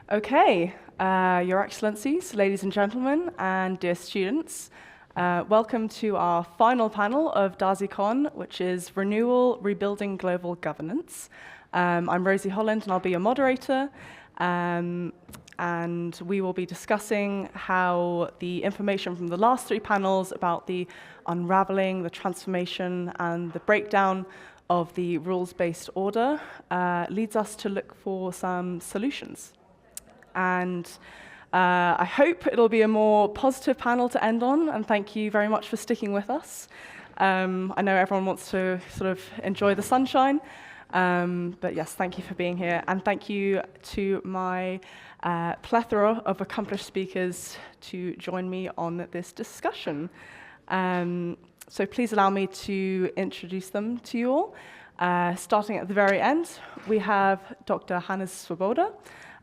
Okay, Your Excellencies, ladies and gentlemen, and dear students, welcome to our final panel of DASICON, which is Renewal, Rebuilding Global Governance. I'm Rosey, Holland, and I'll be your moderator. And we will be discussing how the information from the last three panels about the unraveling, the transformation, and the breakdown of the rules-based order leads us to look for some solutions. And I hope it'll be a more positive panel to end on, and thank you very much for sticking with us. I know everyone wants to sort of enjoy the sunshine, but yes, thank you for being here, and thank you to my plethora of accomplished speakers to join me on this discussion. So please allow me to introduce them to you all. Starting at the very end, we have Dr. Hannes Swoboda.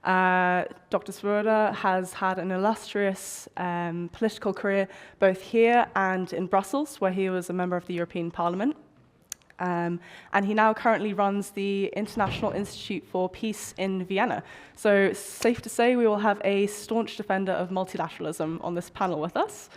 Dr. Swoboda has had an illustrious political career both here and in Brussels, where he was a member of the European Parliament. And he now currently runs the International Institute for Peace in Vienna. So it's safe to say we will have a staunch defender of multilateralism on this panel with us.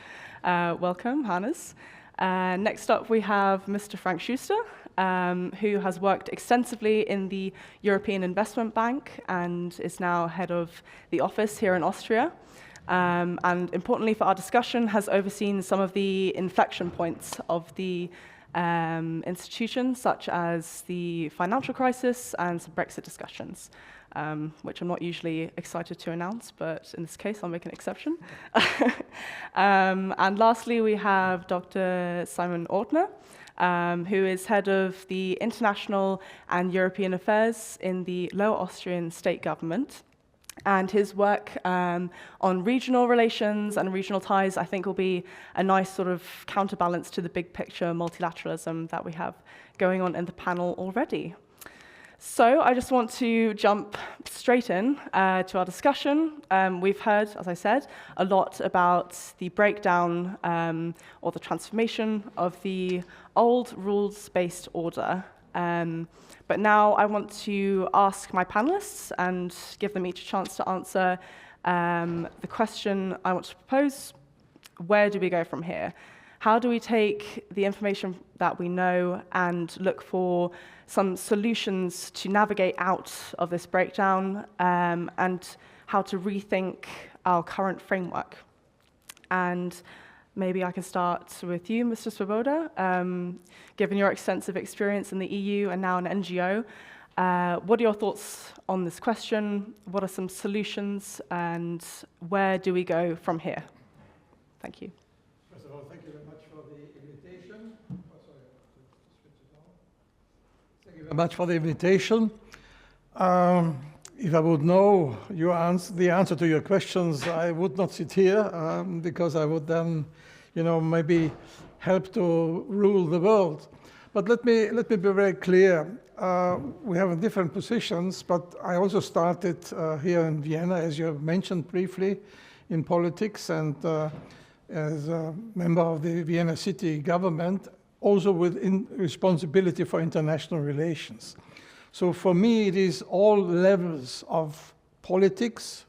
Welcome, Hannes. Next up, we have Mr. Frank Schuster, who has worked extensively in the European Investment Bank and is now head of the office here in Austria. And importantly for our discussion, has overseen some of the inflection points of the institution, such as the financial crisis and some Brexit discussions, which I'm not usually excited to announce, but in this case, I'll make an exception. And lastly, we have Dr. Simon Ortner, who is head of the International and European Affairs in the Lower Austrian state government. And his work on regional relations and regional ties, I think, will be a nice sort of counterbalance to the big picture multilateralism that we have going on in the panel already. So I just want to jump straight in to our discussion. We've heard, as I said, a lot about the breakdown or the transformation of the old rules-based order. But now I want to ask my panelists and give them each a chance to answer the question I want to propose: where do we go from here? How do we take the information that we know and look for some solutions to navigate out of this breakdown, and how to rethink our current framework? And maybe I can start with you, Mr. Swoboda. Given your extensive experience in the EU and now an NGO, what are your thoughts on this question? What are some solutions, and where do we go from here? Thank you. First of all, thank you very much for the invitation. Thank you very much for the invitation. If I would know the answer to your questions, I would not sit here because I would then, maybe help to rule the world. But let me be very clear. We have different positions, but I also started here in Vienna, as you have mentioned briefly, in politics, and as a member of the Vienna city government, also with responsibility for international relations. So for me, it is all levels of politics,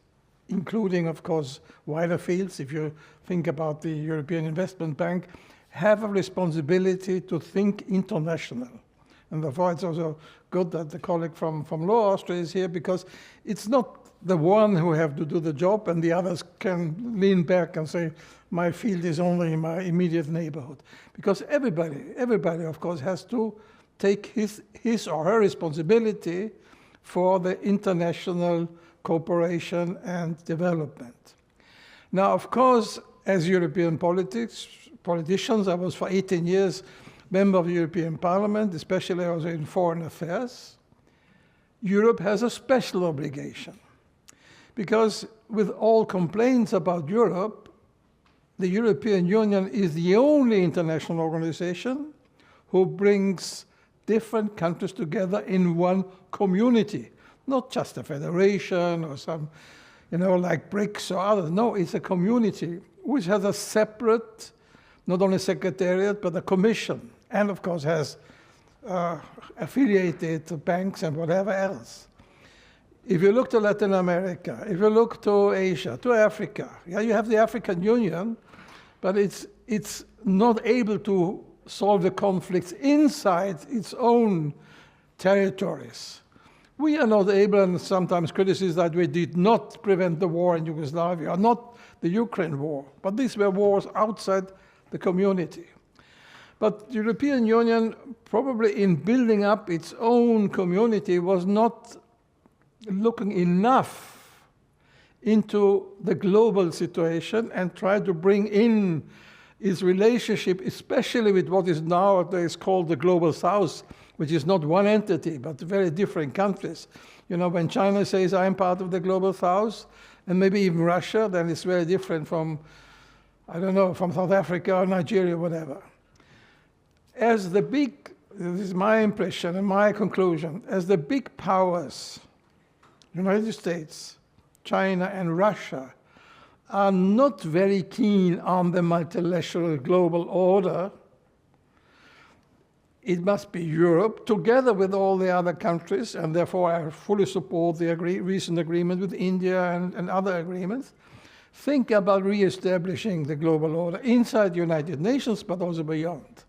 including, of course, wider fields. If you think about the European Investment Bank, have a responsibility to think international. And therefore, it's also good that the colleague from Lower Austria is here, because it's not the one who have to do the job and the others can lean back and say, my field is only in my immediate neighborhood. Because everybody, of course, has to take his or her responsibility for the international cooperation and development. Now, of course, as European politicians, I was for 18 years member of the European Parliament, especially also in foreign affairs. Europe has a special obligation, because with all complaints about Europe, the European Union is the only international organization who brings different countries together in one community, not just a federation or some, like BRICS or others. No, it's a community which has a separate, not only secretariat, but a commission, and of course has affiliated banks and whatever else. If you look to Latin America, if you look to Asia, to Africa, yeah, you have the African Union, but it's not able to solve the conflicts inside its own territories. We are not able, and sometimes criticize that we did not prevent the war in Yugoslavia, not the Ukraine war, but these were wars outside the community. But the European Union, probably in building up its own community, was not looking enough into the global situation and tried to bring in its relationship, especially with what is nowadays called the Global South, which is not one entity, but very different countries. You know, when China says, I'm part of the Global South, and maybe even Russia, then it's very different from, I don't know, from South Africa or Nigeria, whatever. As the big, this is my impression and my conclusion, as the big powers, United States, China, and Russia, are not very keen on the multilateral global order, it must be Europe, together with all the other countries, and therefore I fully support the recent agreement with India and other agreements, think about re-establishing the global order inside the United Nations, but also beyond.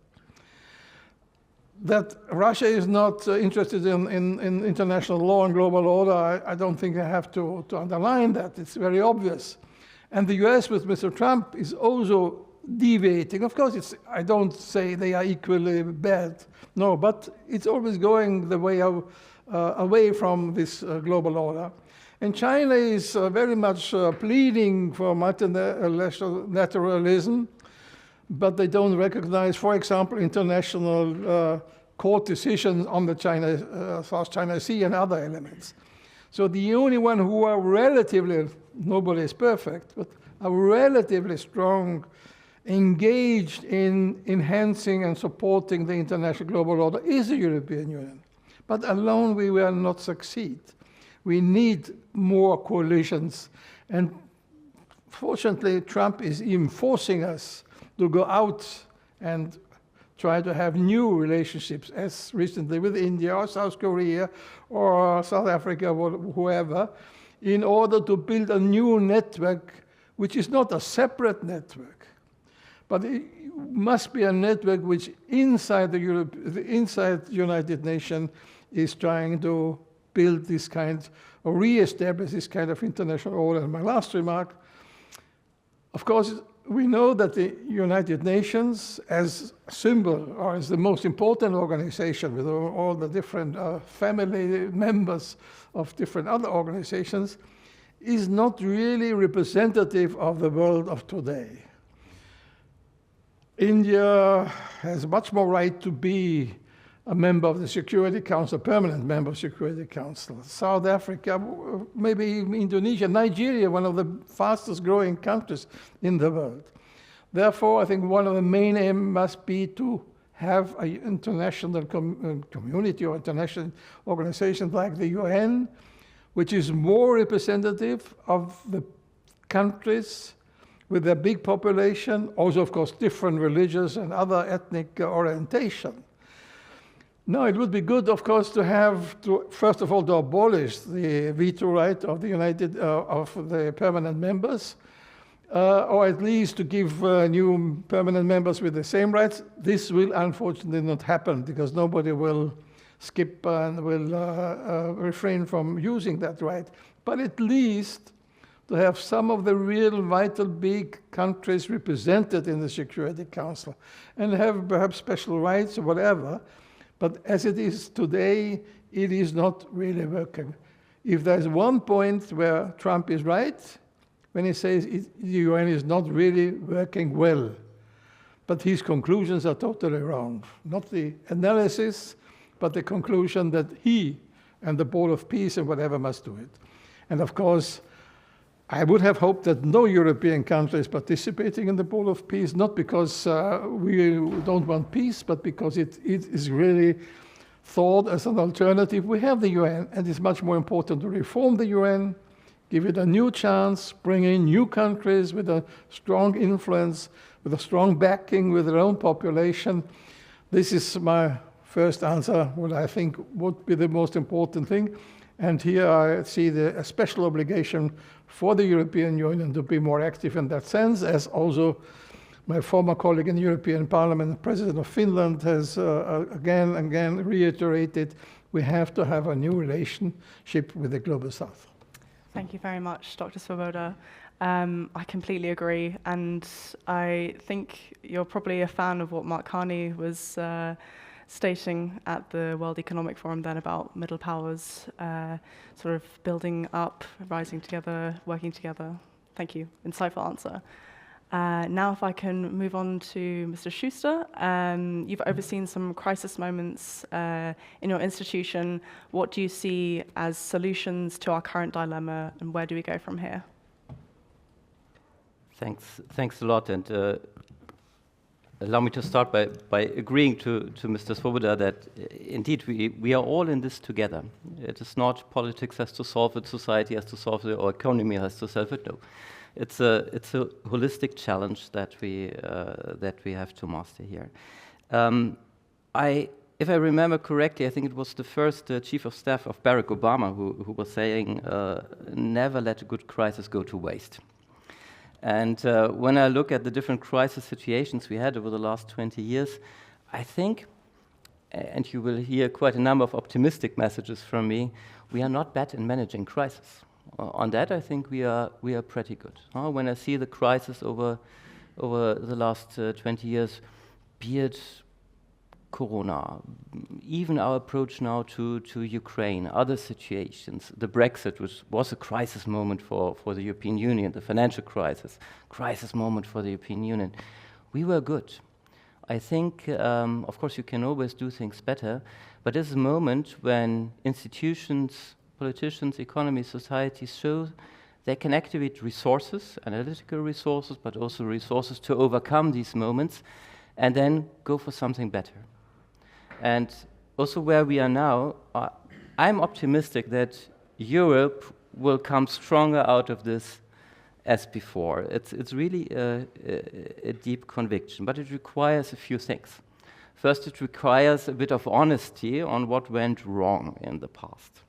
That Russia is not interested in international law and global order, I don't think I have to underline that. It's very obvious. And the US with Mr. Trump is also deviating. Of course, I don't say they are equally bad, no, but it's always going the way away from this global order. And China is very much pleading for multilateralism, but they don't recognize, for example, international court decisions on the South China Sea and other elements. So the only one who are relatively, nobody is perfect, but are relatively strong, engaged in enhancing and supporting the international global order is the European Union. But alone we will not succeed. We need more coalitions. And fortunately, Trump is even forcing us to go out and try to have new relationships, as recently with India or South Korea or South Africa or whoever, in order to build a new network, which is not a separate network, but it must be a network which inside the United Nations is trying to build this kind, or re-establish this kind of international order. And my last remark, of course, we know that the United Nations, as a symbol, or as the most important organization with all the different family members of different other organizations, is not really representative of the world of today. India has much more right to be a member of the Security Council, permanent member of the Security Council. South Africa, maybe even Indonesia, Nigeria, one of the fastest growing countries in the world. Therefore, I think one of the main aims must be to have an international community or international organization like the UN, which is more representative of the countries with their big population, also, of course, different religious and other ethnic orientation. Now, it would be good, of course, to have to, first of all, to abolish the veto right of the permanent members, or at least to give new permanent members with the same rights. This will unfortunately not happen because nobody will skip and will refrain from using that right. But at least to have some of the real vital big countries represented in the Security Council and have perhaps special rights or whatever. But as it is today, it is not really working. If there's one point where Trump is right, when he says the UN is not really working well, but his conclusions are totally wrong. Not the analysis, but the conclusion that he and the Board of Peace and whatever must do it. And of course, I would have hoped that no European country is participating in the Board of Peace, not because we don't want peace, but because it is really thought as an alternative. We have the UN, and it's much more important to reform the UN, give it a new chance, bring in new countries with a strong influence, with a strong backing, with their own population. This is my first answer, what I think would be the most important thing. And here I see a special obligation for the European Union to be more active in that sense, as also my former colleague in the European Parliament, President of Finland, has again and again reiterated we have to have a new relationship with the Global South. Thank you very much, Dr. Swoboda. I completely agree, and I think you're probably a fan of what Mark Carney was stating at the World Economic Forum then about middle powers sort of building up, rising together, working together. Thank you. Insightful answer. Now if I can move on to Mr. Schuster. You've overseen some crisis moments in your institution. What do you see as solutions to our current dilemma, and where do we go from here? Thanks a lot, and allow me to start by agreeing to Mr. Swoboda that indeed we are all in this together. It is not politics has to solve it, society has to solve it, or economy has to solve it. No, it's a holistic challenge that we have to master here. If I remember correctly, I think it was the first chief of staff of Barack Obama who was saying, "Never let a good crisis go to waste." And when I look at the different crisis situations we had over the last 20 years, I think, and you will hear quite a number of optimistic messages from me, we are not bad in managing crisis. On that, I think we are pretty good. When I see the crisis over the last 20 years, be it Corona, even our approach now to Ukraine, other situations, the Brexit, which was a crisis moment for the European Union, the financial crisis moment for the European Union, we were good. I think, of course, you can always do things better, but there's a moment when institutions, politicians, economy, society show they can activate resources, analytical resources, but also resources to overcome these moments, and then go for something better. And also where we are now, I'm optimistic that Europe will come stronger out of this as before. It's really a deep conviction, but it requires a few things. First, it requires a bit of honesty on what went wrong in the past.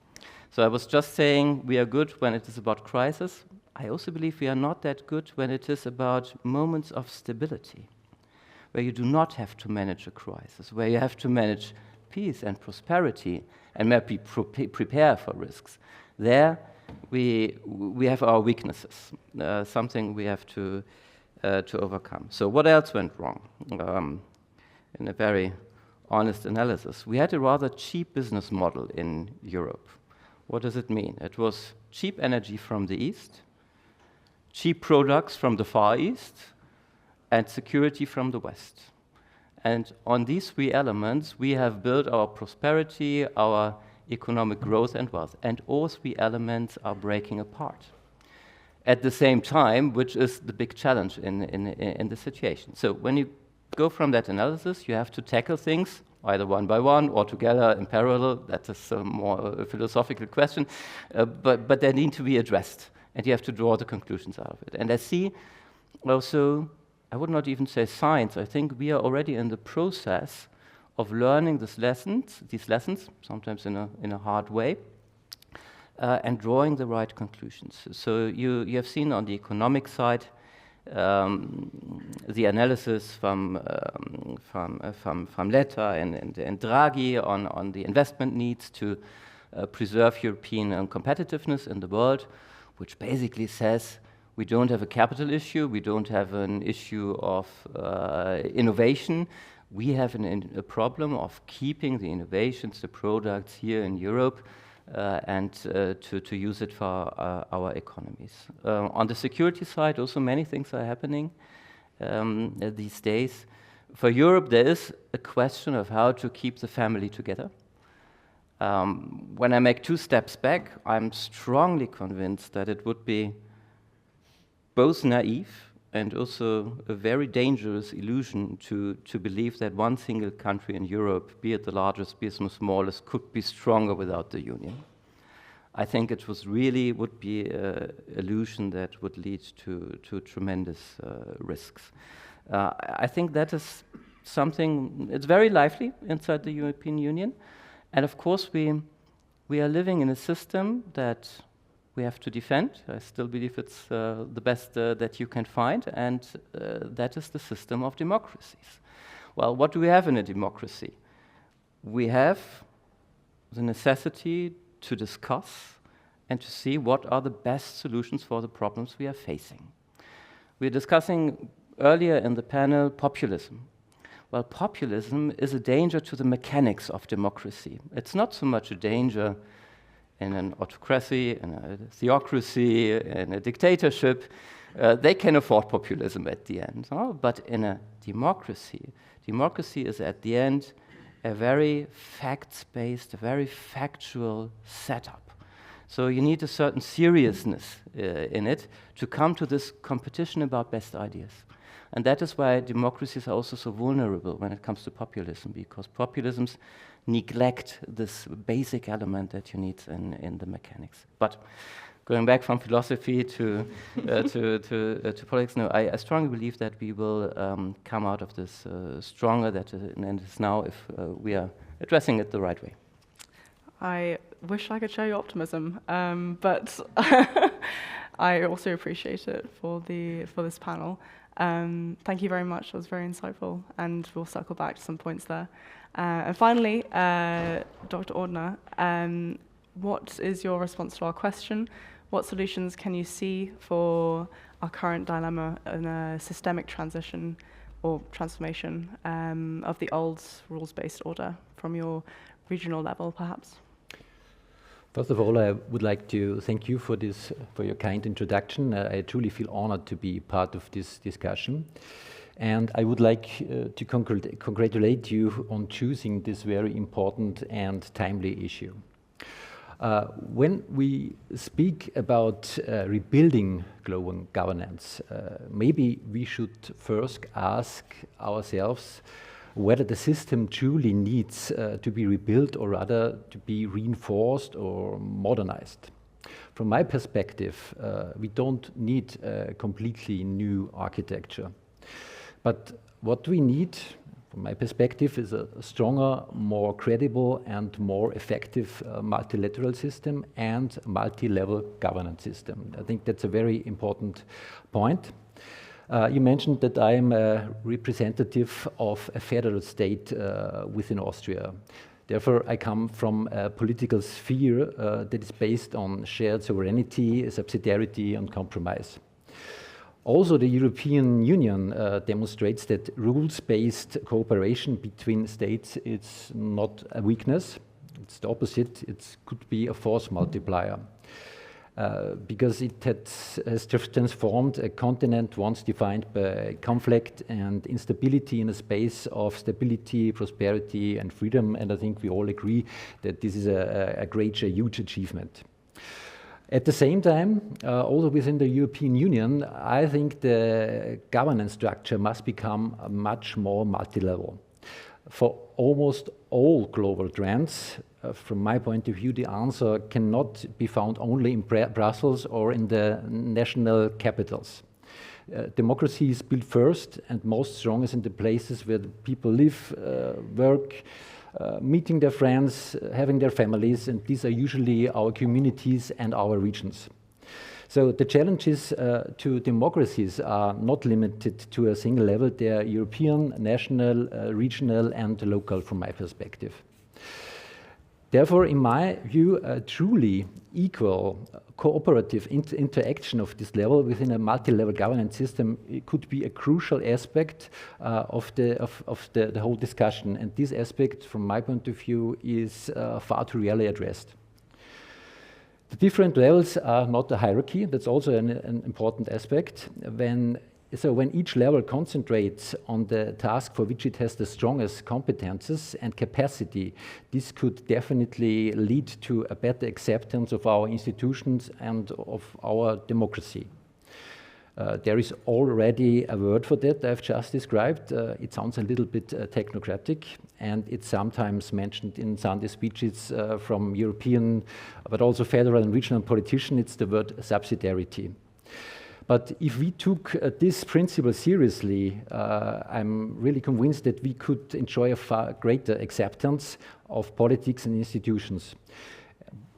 So I was just saying we are good when it is about crisis. I also believe we are not that good when it is about moments of stability, where you do not have to manage a crisis, where you have to manage peace and prosperity and maybe prepare for risks. There we have our weaknesses, something we have to overcome. So what else went wrong? In a very honest analysis, we had a rather cheap business model in Europe. What does it mean? It was cheap energy from the East, cheap products from the Far East, and security from the West. And on these three elements, we have built our prosperity, our economic growth and wealth. And all three elements are breaking apart at the same time, which is the big challenge in the situation. So when you go from that analysis, you have to tackle things either one by one or together in parallel. That is a more philosophical question, but they need to be addressed, and you have to draw the conclusions out of it. And I see also, I would not even say science, I think we are already in the process of learning these lessons, sometimes in a hard way, and drawing the right conclusions. So you have seen on the economic side the analysis from Letta and Draghi on the investment needs to preserve European competitiveness in the world, which basically says we don't have a capital issue, we don't have an issue of innovation, we have a problem of keeping the innovations, the products here in Europe, and to use it for our economies. On the security side, also many things are happening these days. For Europe, there is a question of how to keep the family together. When I make 2 steps back, I'm strongly convinced that it would be both naive and also a very dangerous illusion to believe that one single country in Europe, be it the largest, be it the smallest, could be stronger without the Union. I think it would be an illusion that would lead to tremendous risks. I think that is something, it's very lively inside the European Union. And of course, we we are living in a system that we have to defend. I still believe it's the best that you can find, and that is the system of democracies. Well, what do we have in a democracy? We have the necessity to discuss and to see what are the best solutions for the problems we are facing. We're discussing earlier in the panel populism. Well, populism is a danger to the mechanics of democracy. It's not so much a danger in an autocracy, in a theocracy, in a dictatorship. They can afford populism at the end. But in a democracy, democracy is at the end a very facts-based, a very factual setup. So you need a certain seriousness in it to come to this competition about best ideas. And that is why democracies are also so vulnerable when it comes to populism, because populisms neglect this basic element that you need in the mechanics. But going back from philosophy to politics, no, I strongly believe that we will come out of this stronger than it is now if we are addressing it the right way. I wish I could share your optimism, but I also appreciate it for this panel. Thank you very much. It was very insightful, and we'll circle back to some points there. And finally, Dr. Ortner, what is your response to our question? What solutions can you see for our current dilemma in a systemic transition or transformation of the old rules-based order from your regional level, perhaps? First of all, I would like to thank you for your kind introduction. I truly feel honored to be part of this discussion. And I would like to congratulate you on choosing this very important and timely issue. When we speak about rebuilding global governance, maybe we should first ask ourselves whether the system truly needs to be rebuilt or rather to be reinforced or modernized. From my perspective, we don't need a completely new architecture. But what we need, from my perspective, is a stronger, more credible and more effective multilateral system and multi-level governance system. I think that's a very important point. You mentioned that I am a representative of a federal state within Austria. Therefore, I come from a political sphere that is based on shared sovereignty, subsidiarity, and compromise. Also, the European Union demonstrates that rules-based cooperation between states is not a weakness. It's the opposite. It could be a force multiplier. Because it has transformed a continent once defined by conflict and instability in a space of stability, prosperity, and freedom. And I think we all agree that this is a great, huge achievement. At the same time, also within the European Union, I think the governance structure must become much more multi-level. For almost all global trends, from my point of view, the answer cannot be found only in Brussels or in the national capitals. Democracy is built first and most strongest in the places where the people live, work, meeting their friends, having their families, and these are usually our communities and our regions. So the challenges to democracies are not limited to a single level. They are European, national, regional, and local from my perspective. Therefore, in my view, a truly equal cooperative interaction of this level within a multi-level governance system could be a crucial aspect of the whole discussion. And this aspect, from my point of view, is far too rarely addressed. The different levels are not a hierarchy. That's also an important aspect. When each level concentrates on the task for which it has the strongest competences and capacity, this could definitely lead to a better acceptance of our institutions and of our democracy. There is already a word for that I've just described. It sounds a little bit technocratic, and it's sometimes mentioned in Sunday speeches from European, but also federal and regional politicians. It's the word subsidiarity. But if we took this principle seriously, I'm really convinced that we could enjoy a far greater acceptance of politics and institutions.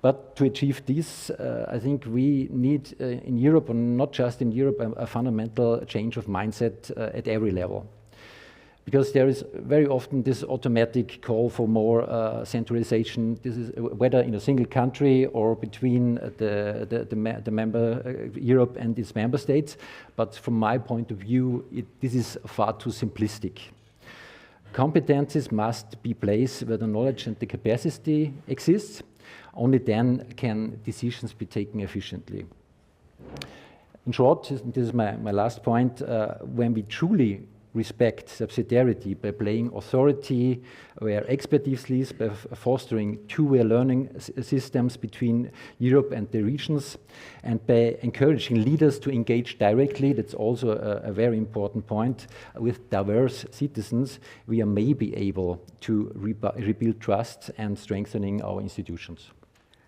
But to achieve this, I think we need in Europe, and not just in Europe, a fundamental change of mindset at every level. Because there is very often this automatic call for more centralization. This is whether in a single country or between the member Europe and its member states. But from my point of view, this is far too simplistic. Competences must be placed where the knowledge and the capacity exists. Only then can decisions be taken efficiently. In short, this is my last point, when we truly respect subsidiarity by playing authority where expertise lies, by fostering two-way learning systems between Europe and the regions, and by encouraging leaders to engage directly, that's also a very important point, with diverse citizens, we are maybe able to rebuild trust and strengthening our institutions.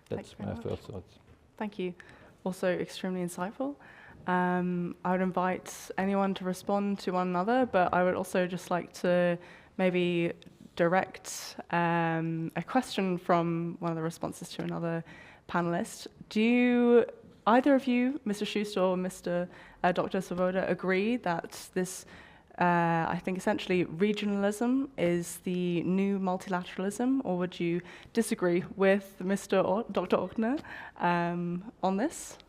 That's my first thoughts. Thank you. Also extremely insightful. I would invite anyone to respond to one another, but I would also just like to maybe direct a question from one of the responses to another panelist. Do you, either of you, Mr. Schuster or Mr. Dr. Swoboda, agree that this, I think essentially regionalism is the new multilateralism, or would you disagree with Dr. Ortner on this?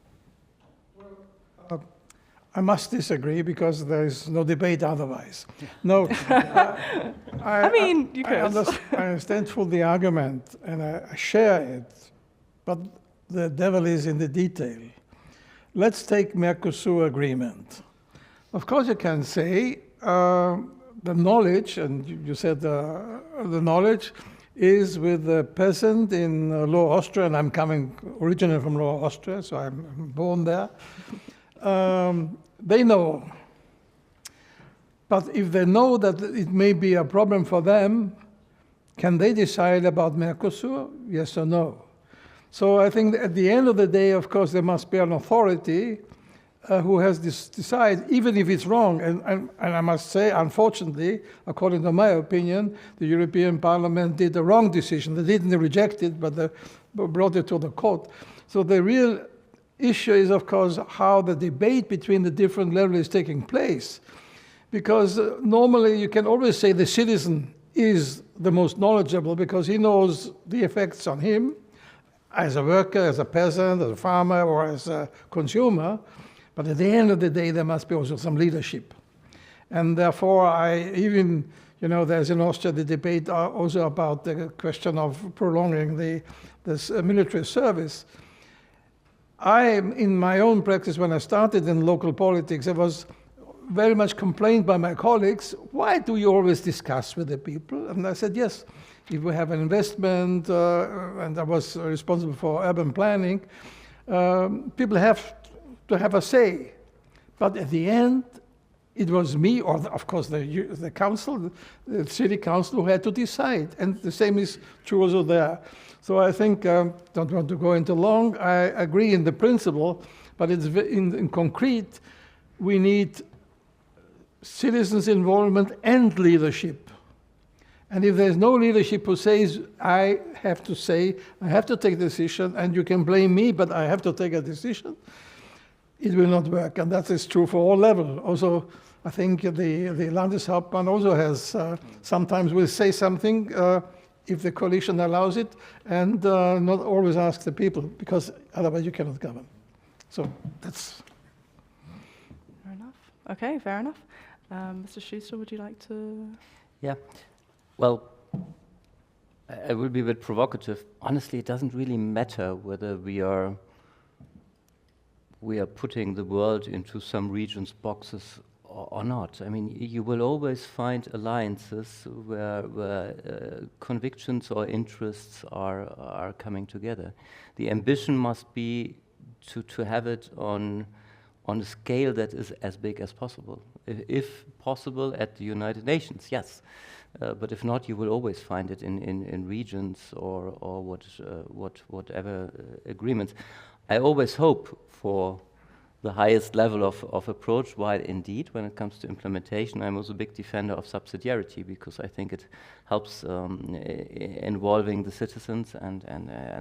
I must disagree because there is no debate otherwise. No, I mean, you could. I understand fully the argument and I share it, but the devil is in the detail. Let's take Mercosur agreement. Of course, you can say the knowledge, and you said the knowledge is with the peasant in Lower Austria, and I'm coming originally from Lower Austria, so I'm born there. They know. But if they know that it may be a problem for them, can they decide about Mercosur? Yes or no? So I think at the end of the day, of course, there must be an authority who has decide, even if it's wrong. And I must say, unfortunately, according to my opinion, the European Parliament did the wrong decision. They didn't reject it, but they brought it to the court. So the real issue is, of course, how the debate between the different levels is taking place. Because normally you can always say the citizen is the most knowledgeable because he knows the effects on him as a worker, as a peasant, as a farmer, or as a consumer. But at the end of the day, there must be also some leadership. And therefore, there's in Austria the debate also about the question of prolonging this military service. In my own practice, when I started in local politics, I was very much complained by my colleagues, why do you always discuss with the people? And I said, yes, if we have an investment, and I was responsible for urban planning, people have to have a say. But at the end, it was me, or of course the council, the city council, who had to decide. And the same is true also there. So I think, don't want to go into long, I agree in the principle, but it's in concrete, we need citizens' involvement and leadership. And if there's no leadership who says, I have to take a decision, and you can blame me, but I have to take a decision, it will not work. And that is true for all levels. Also, I think the Landeshauptmann also has, sometimes will say something, if the coalition allows it, and not always ask the people, because otherwise you cannot govern. So that's... Fair enough. Okay, fair enough. Mr. Schuster, would you like to... Yeah, well, I will be a bit provocative. Honestly, it doesn't really matter whether we are putting the world into some regions' boxes or not. I mean, you will always find alliances where convictions or interests are coming together. The ambition must be to have it on a scale that is as big as possible. If possible, at the United Nations, yes. But if not, you will always find it in regions or whatever agreements. I always hope for the highest level of approach, while indeed, when it comes to implementation, I'm also a big defender of subsidiarity, because I think it helps involving the citizens and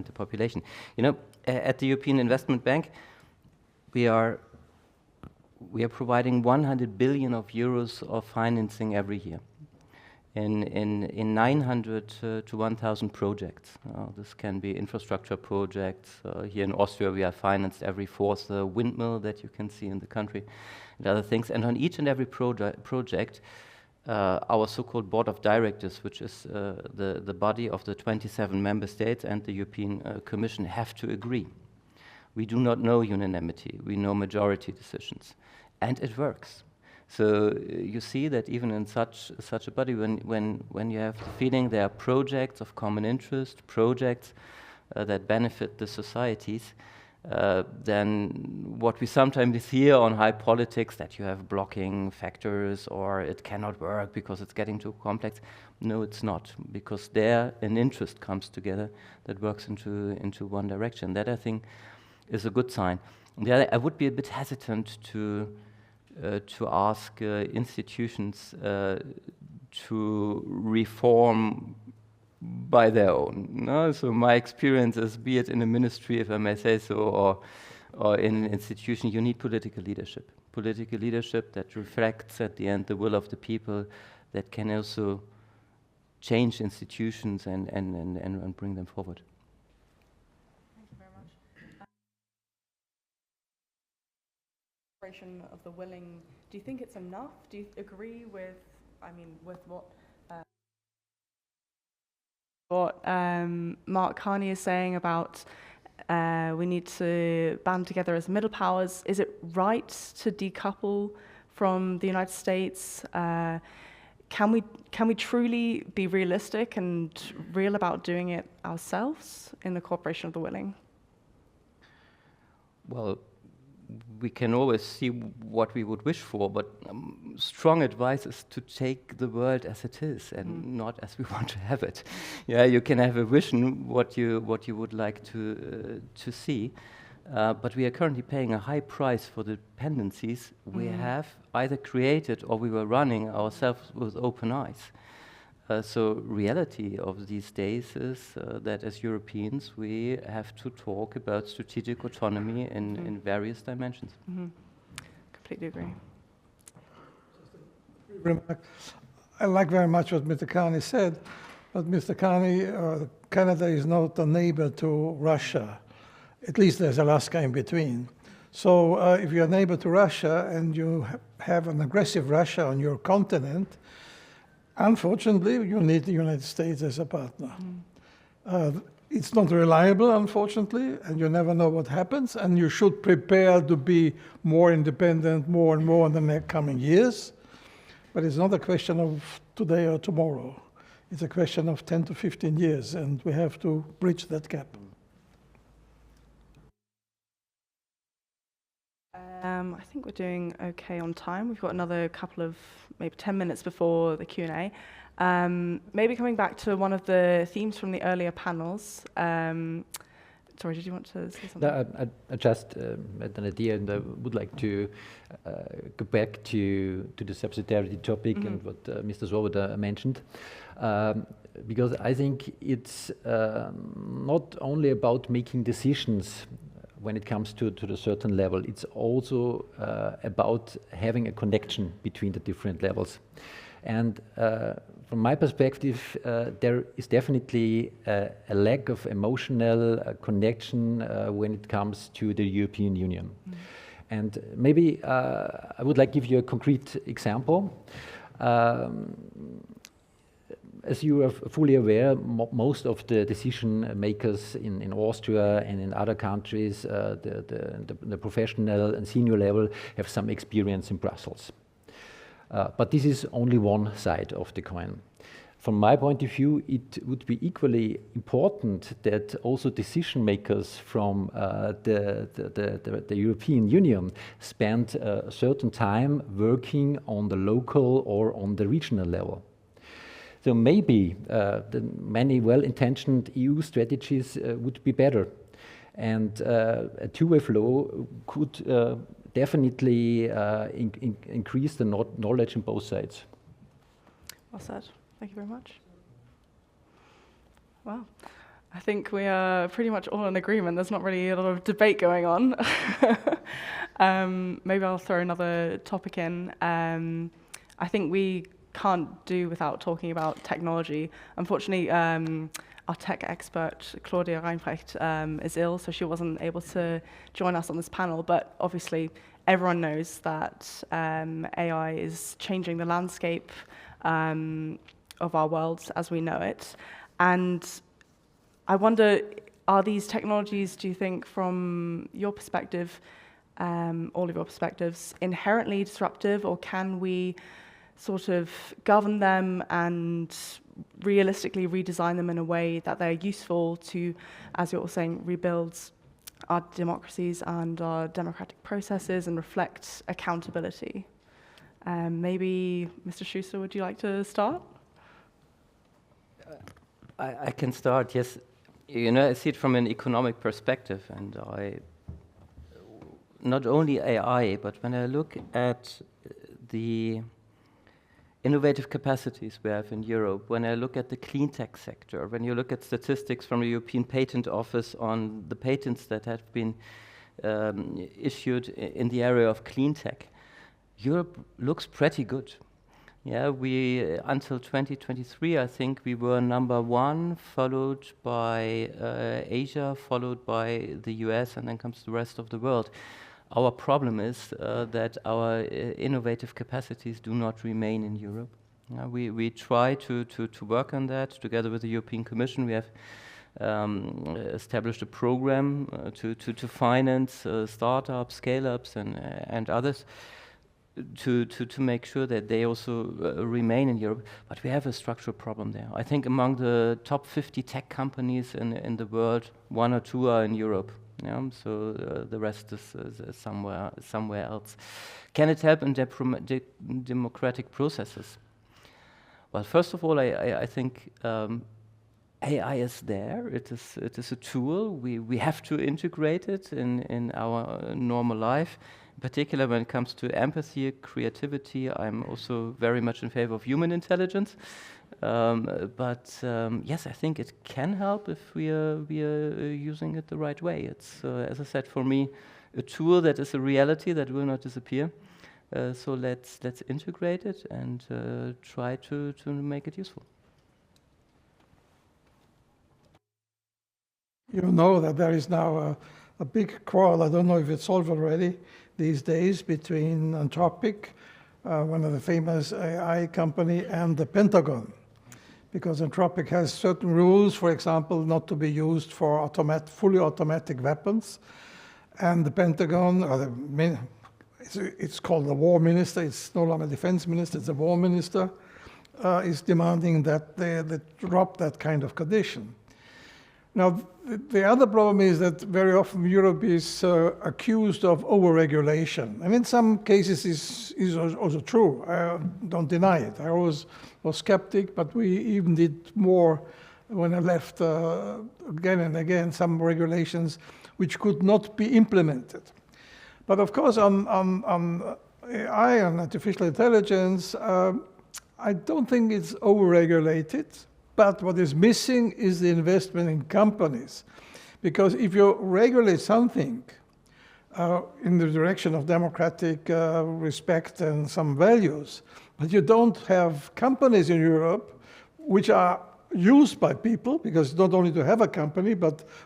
the population. You know, at the European Investment Bank, we are providing 100 billion of euros of financing every year in 900 to 1,000 projects. This can be infrastructure projects. Here in Austria, we are financed every fourth windmill that you can see in the country, and other things. And on each and every project, our so-called board of directors, which is the body of the 27 member states and the European Commission, have to agree. We do not know unanimity. We know majority decisions, and it works. So you see that even in such a body, when you have the feeling there are projects of common interest, projects that benefit the societies, then what we sometimes hear on high politics, that you have blocking factors or it cannot work because it's getting too complex. No, it's not, because there an interest comes together that works into one direction. That, I think, is a good sign. On the other, I would be a bit hesitant to ask institutions to reform by their own. No? So my experience is, be it in a ministry, if I may say so, or in an institution, you need political leadership. Political leadership that reflects at the end the will of the people, that can also change institutions and bring them forward. Of the willing, do you think it's enough? Do you agree with, with what Mark Carney is saying about we need to band together as middle powers? Is it right to decouple from the United States? Can we truly be realistic and real about doing it ourselves in the cooperation of the willing? Well, we can always see what we would wish for, but strong advice is to take the world as it is and not as we want to have it. Yeah, you can have a vision what you would like to see, but we are currently paying a high price for the dependencies we have either created or we were running ourselves with open eyes. So reality of these days is that as Europeans we have to talk about strategic autonomy in various dimensions. Completely agree. I like very much what Mr. Carney said, but Mr. Carney, Canada is not a neighbor to Russia. At least there's Alaska in between. So if you're a neighbor to Russia and you have an aggressive Russia on your continent, unfortunately, you need the United States as a partner. It's not reliable, unfortunately, and you never know what happens, and you should prepare to be more independent more and more in the next coming years. But it's not a question of today or tomorrow. It's a question of 10 to 15 years, and we have to bridge that gap. I think we're doing okay on time. We've got another couple of, maybe 10 minutes before the Q&A. Maybe coming back to one of the themes from the earlier panels. Sorry, did you want to say something? No, I just had an idea, and I would like to go back to the subsidiarity topic and what Mr. Swoboda mentioned. Because I think it's not only about making decisions when it comes to a certain level, it's also about having a connection between the different levels. And from my perspective, there is definitely a lack of emotional connection when it comes to the European Union. And maybe I would like to give you a concrete example. As you are fully aware, most of the decision makers in Austria and in other countries, the professional and senior level, have some experience in Brussels. But this is only one side of the coin. From my point of view, it would be equally important that also decision makers from the European Union spend a certain time working on the local or on the regional level. So maybe the many well-intentioned EU strategies would be better, and a two-way flow could definitely increase the knowledge on both sides. Well said. Thank you very much. Wow. I think we are pretty much all in agreement. There's not really a lot of debate going on. Maybe I'll throw another topic in. I think we can't do without talking about technology. Unfortunately, our tech expert, Claudia Reinprecht, is ill, so she wasn't able to join us on this panel. But obviously, everyone knows that AI is changing the landscape of our world as we know it. And I wonder, are these technologies, do you think, from your perspective, all of your perspectives, inherently disruptive, or can we sort of govern them and realistically redesign them in a way that they're useful to, as you're all saying, rebuild our democracies and our democratic processes and reflect accountability? Maybe, Mr. Schuster, would you like to start? I can start, yes. You know, I see it from an economic perspective, and not only AI, but when I look at the innovative capacities we have in Europe, when I look at the clean tech sector, when you look at statistics from the European Patent Office on the patents that have been issued in the area of clean tech, Europe looks pretty good. Yeah, we until 2023, I think we were #1, followed by Asia, followed by the US, and then comes the rest of the world. Our problem is that our innovative capacities do not remain in Europe. We try to work on that together with the European Commission. We have established a program to finance startups, scale-ups, and others to make sure that they also remain in Europe. But we have a structural problem there. I think among the top 50 tech companies in the world, 1 or 2 are in Europe. Yeah, so the rest is somewhere else. Can it help in democratic processes? Well, first of all, I think AI is there. It is a tool. We have to integrate it in our normal life. In particular, when it comes to empathy, creativity, I'm also very much in favor of human intelligence. Yes, I think it can help if we are using it the right way. It's, as I said, for me, a tool that is a reality that will not disappear. So let's integrate it and try to make it useful. You know that there is now a big quarrel, I don't know if it's solved already these days, between Anthropic, one of the famous AI company, and the Pentagon. Because Anthropic has certain rules, for example, not to be used for fully automatic weapons. And the Pentagon, or it's called the War Minister, it's no longer Defense Minister, it's the War Minister, is demanding that they drop that kind of condition. Now, the other problem is that very often Europe is accused of over-regulation. And in some cases is also true. I don't deny it. I always was skeptic, but we even did more when I left again and again some regulations which could not be implemented. But of course, on AI, on artificial intelligence, I don't think it's over-regulated. But what is missing is the investment in companies. Because if you regulate something in the direction of democratic respect and some values, but you don't have companies in Europe which are used by people, because not only to have a company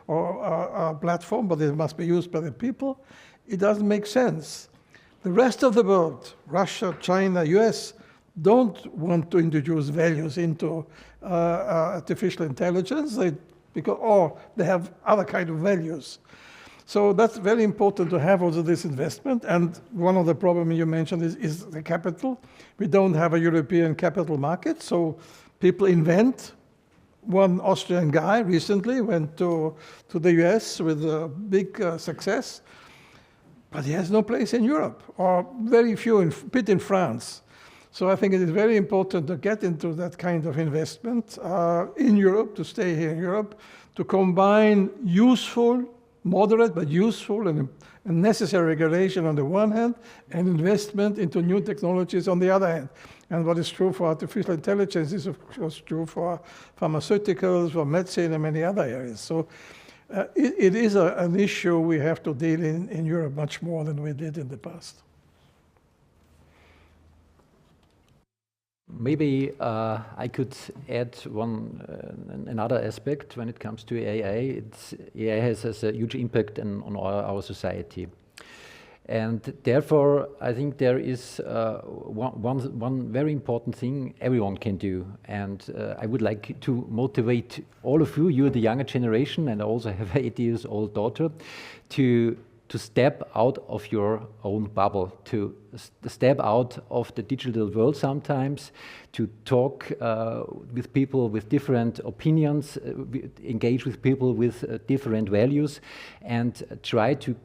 or a platform, but it must be used by the people, it doesn't make sense. The rest of the world, Russia, China, US, don't want to introduce values into artificial intelligence, or they have other kind of values. So that's very important to have also this investment. And one of the problems you mentioned is the capital. We don't have a European capital market, so people invent. One Austrian guy recently went to the US with a big success, but he has no place in Europe, or very few, bit in France. So I think it is very important to get into that kind of investment in Europe, to stay here in Europe, to combine useful moderate but useful and necessary regulation on the one hand, and investment into new technologies on the other hand. And what is true for artificial intelligence is, of course, true for pharmaceuticals, for medicine, and many other areas. So it is an issue we have to deal in Europe much more than we did in the past. Maybe I could add another aspect when it comes to AI. AI has a huge impact on our society. And therefore, I think there is one very important thing everyone can do. And I would like to motivate all of you, you're the younger generation, and I also have an 8 years old daughter, to step out of your own bubble, to step out of the digital world sometimes, to talk with people with different opinions, engage with people with different values, and try to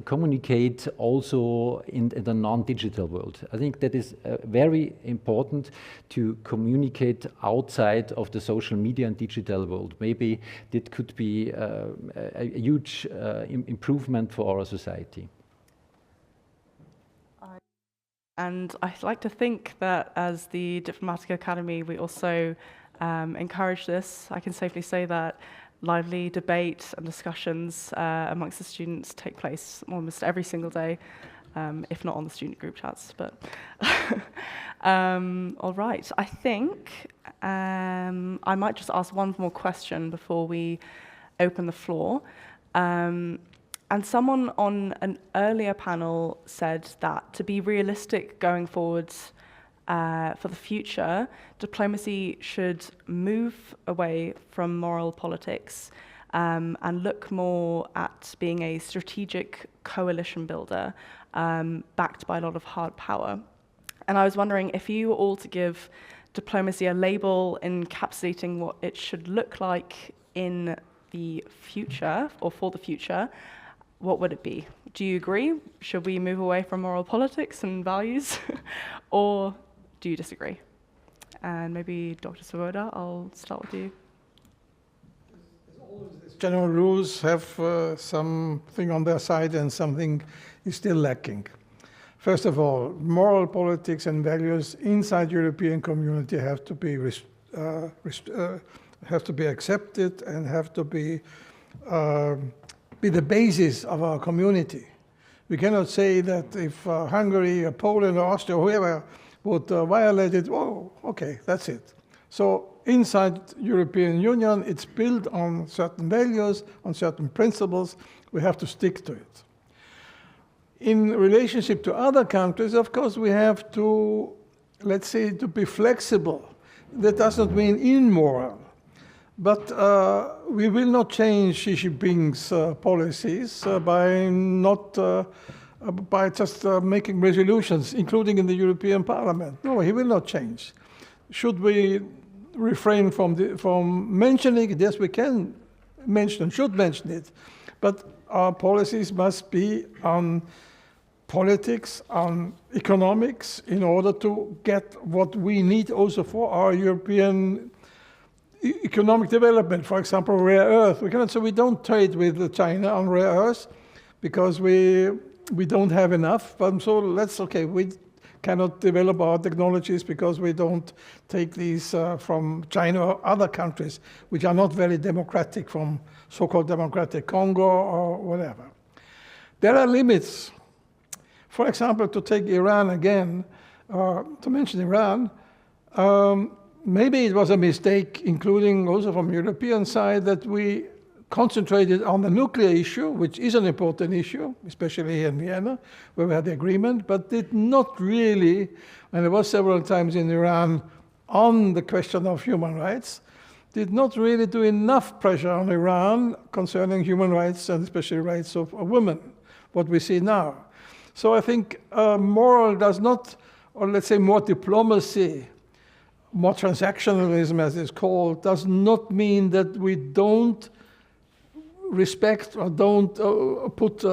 communicate also in the non-digital world. I think that is very important to communicate outside of the social media and digital world. Maybe that could be a huge improvement for our society. And I like to think that as the Diplomatic Academy, we also encourage this. I can safely say that lively debate and discussions amongst the students take place almost every single day, if not on the student group chats. But all right, I think I might just ask one more question before we open the floor. And someone on an earlier panel said that to be realistic going forwards for the future, diplomacy should move away from moral politics and look more at being a strategic coalition builder backed by a lot of hard power. And I was wondering if you were all to give diplomacy a label encapsulating what it should look like in the future or for the future, what would it be? Do you agree? Should we move away from moral politics and values? Or do you disagree? And maybe Dr. Swoboda, I'll start with you. General rules have something on their side and something is still lacking. First of all, moral politics and values inside European community have to be accepted and have to be the basis of our community. We cannot say that if Hungary or Poland or Austria or whoever would violate it, oh, okay, that's it. So inside European Union, it's built on certain values, on certain principles. We have to stick to it. In relationship to other countries, of course, we have to, let's say, to be flexible. That does not mean immoral. But we will not change Xi Jinping's policies by just making resolutions, including in the European Parliament. No, he will not change. Should we refrain from mentioning it? Yes, we can mention and should mention it. But our policies must be on politics, on economics, in order to get what we need also for our European economic development. For example, rare earth. We cannot say we don't trade with China on rare earths because we don't have enough. But so we cannot develop our technologies because we don't take these from China or other countries which are not very democratic, from so-called democratic Congo or whatever. There are limits. For example, to take Iran again, to mention Iran, maybe it was a mistake, including also from European side, that we concentrated on the nuclear issue, which is an important issue, especially here in Vienna, where we had the agreement, but did not really, and it was several times in Iran, on the question of human rights, did not really do enough pressure on Iran concerning human rights and especially rights of women, what we see now. So I think moral does not, or let's say more diplomacy, more transactionalism as it's called, does not mean that we don't respect or don't put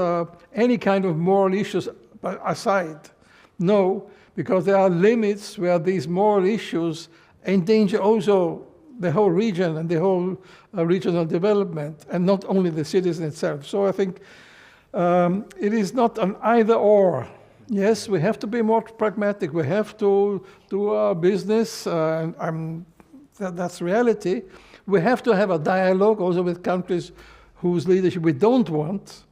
any kind of moral issues aside. No, because there are limits where these moral issues endanger also the whole region and the whole regional development, and not only the citizen itself. So I think it is not an either-or. Yes, we have to be more pragmatic. We have to do our business, and that's reality. We have to have a dialogue also with countries whose leadership we don't want,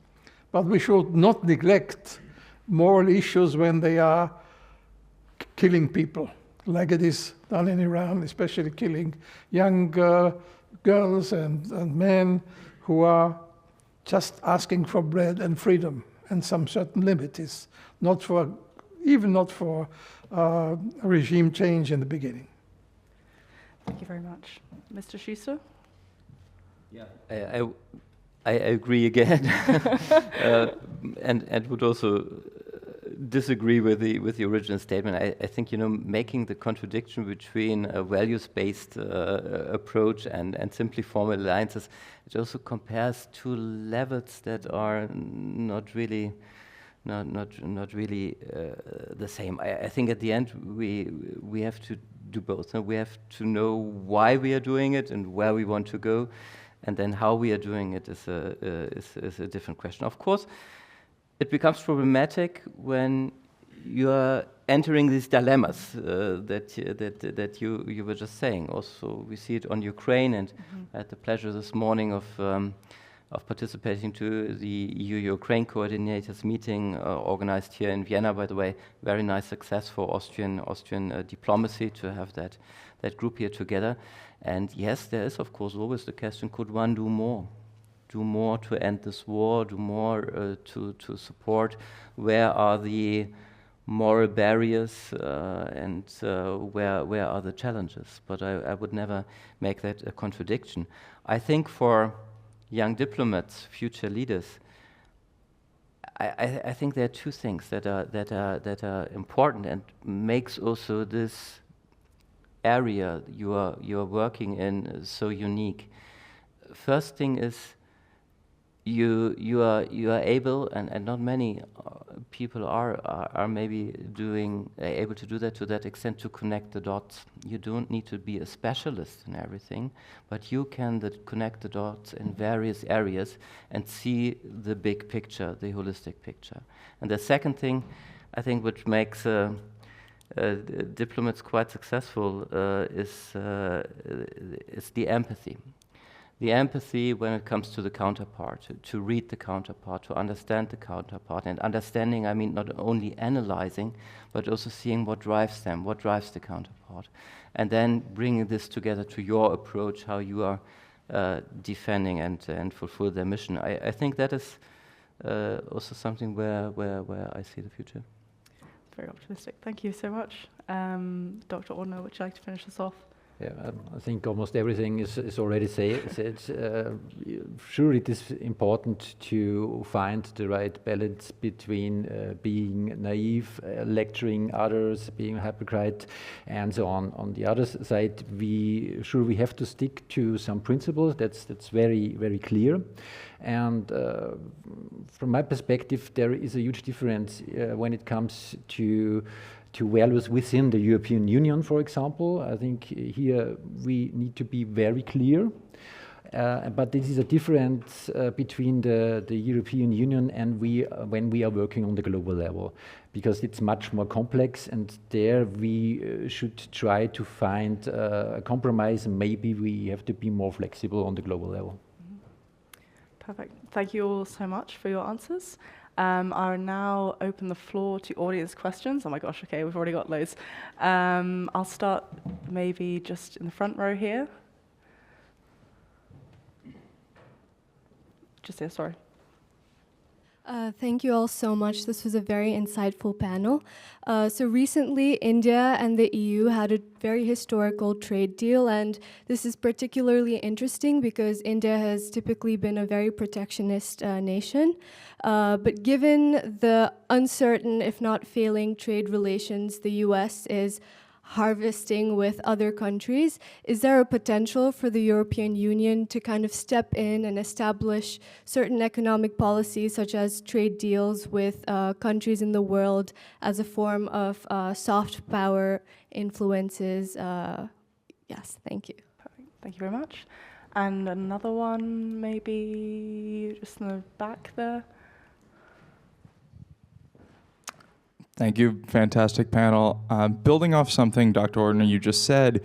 but we should not neglect moral issues when they are killing people, like it is done in Iran, especially killing young girls and men who are just asking for bread and freedom and some certain limits, even not for regime change in the beginning. Thank you very much. Mr. Schuster? Yeah, I agree again, and would also disagree with the original statement. I think, making the contradiction between a values-based approach and simply formal alliances, it also compares two levels that are not really the same. I think at the end we have to do both. We have to know why we are doing it and where we want to go, and then how we are doing it is a different question. Of course, it becomes problematic when you are entering these dilemmas that you were just saying. Also, we see it on Ukraine, and I had the pleasure this morning of participating to the EU-Ukraine coordinators meeting organized here in Vienna. By the way, very nice success for Austrian diplomacy to have that group here together. And yes, there is of course always the question: could one do more? Do more to end this war? Do more to support? Where are the moral barriers and where are the challenges? But I would never make that a contradiction. I think for young diplomats, future leaders, I think there are two things that are important and makes also this area you are working in so unique. First thing is you are able, and not many people are maybe able to do that to that extent, to connect the dots. You don't need to be a specialist in everything, but you can connect the dots in various areas and see the big picture, the holistic picture. And the second thing, I think, which makes diplomats quite successful is the empathy. The empathy when it comes to the counterpart, to read the counterpart, to understand the counterpart. And understanding, I mean not only analyzing, but also seeing what drives them, what drives the counterpart. And then bringing this together to your approach, how you are defending and fulfill their mission. I think that is also something where I see the future. Very optimistic. Thank you so much. Dr. Ortner, would you like to finish us off? Yeah, I think almost everything is already said. Sure, it is important to find the right balance between being naive, lecturing others, being a hypocrite, and so on. On the other side, we have to stick to some principles. That's very, very clear. And from my perspective, there is a huge difference when it comes to values within the European Union, for example. I think here we need to be very clear. But this is a difference between the European Union and when we are working on the global level, because it's much more complex, and there we should try to find a compromise, and maybe we have to be more flexible on the global level. Perfect. Thank you all so much for your answers. I'll now open the floor to audience questions. Oh my gosh, okay, we've already got loads. I'll start maybe just in the front row here. Just here, sorry. Thank you all so much. This was a very insightful panel. So recently, India and the EU had a very historical trade deal, and this is particularly interesting because India has typically been a very protectionist nation. But given the uncertain, if not failing, trade relations the US is harvesting with other countries, is there a potential for the European Union to kind of step in and establish certain economic policies, such as trade deals with countries in the world as a form of soft power influences? Yes, thank you. Thank you very much. And another one, maybe just in the back there. Thank you. Fantastic panel. Building off something, Dr. Ortner, you just said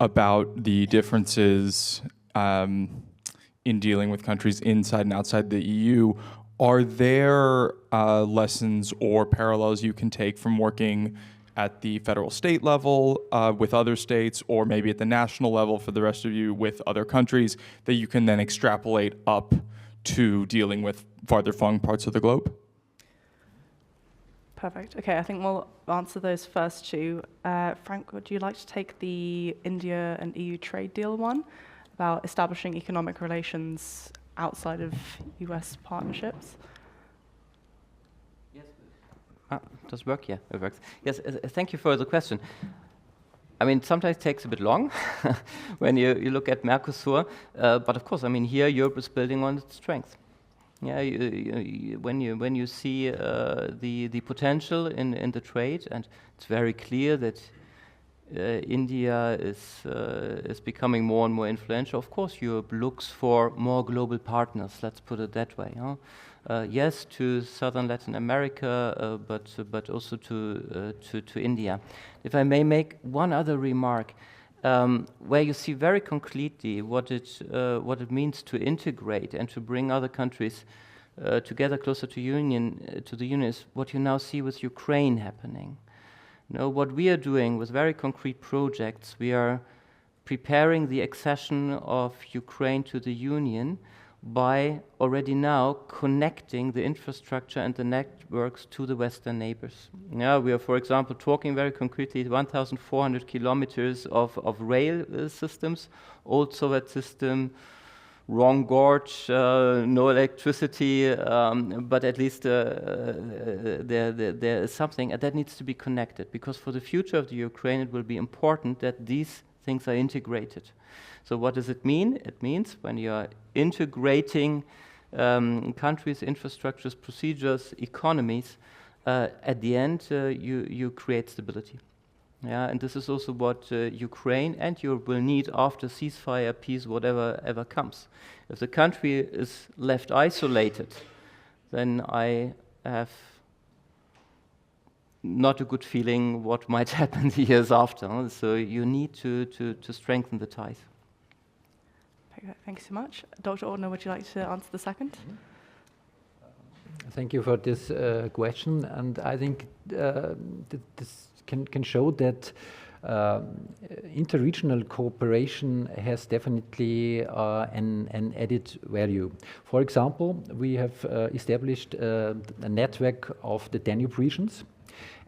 about the differences in dealing with countries inside and outside the EU, are there lessons or parallels you can take from working at the federal state level with other states, or maybe at the national level for the rest of you with other countries, that you can then extrapolate up to dealing with farther flung parts of the globe? Perfect. Okay, I think we'll answer those first two. Frank, would you like to take the India and EU trade deal one about establishing economic relations outside of US partnerships? Yes. Does it work? Yeah, it works. Yes, thank you for the question. I mean, sometimes it takes a bit long when you look at Mercosur, but of course, I mean, here Europe is building on its strength. Yeah, when you see the potential in the trade, and it's very clear that India is becoming more and more influential. Of course, Europe looks for more global partners. Let's put it that way. Huh? Yes, to southern Latin America, but also to India. If I may make one other remark, where you see very concretely what it means to integrate and to bring other countries together closer to the union is what you now see with Ukraine happening. You know, what we are doing with very concrete projects, we are preparing the accession of Ukraine to the Union by already now connecting the infrastructure and the networks to the Western neighbors. Yeah, we are, for example, talking very concretely 1,400 kilometers of rail systems, old Soviet system, wrong gorge, no electricity, but at least there is something, and that needs to be connected, because for the future of the Ukraine it will be important that these things are integrated. So what does it mean? It means when you are integrating countries, infrastructures, procedures, economies, at the end you create stability. Yeah, and this is also what Ukraine and Europe will need after ceasefire, peace, whatever ever comes. If the country is left isolated, then I have not a good feeling what might happen the years after. So you need to strengthen the ties. Thank you so much. Dr. Ortner, would you like to answer the second? Thank you for this question, and I think this can show that interregional cooperation has definitely an added value. For example, we have established a network of the Danube regions,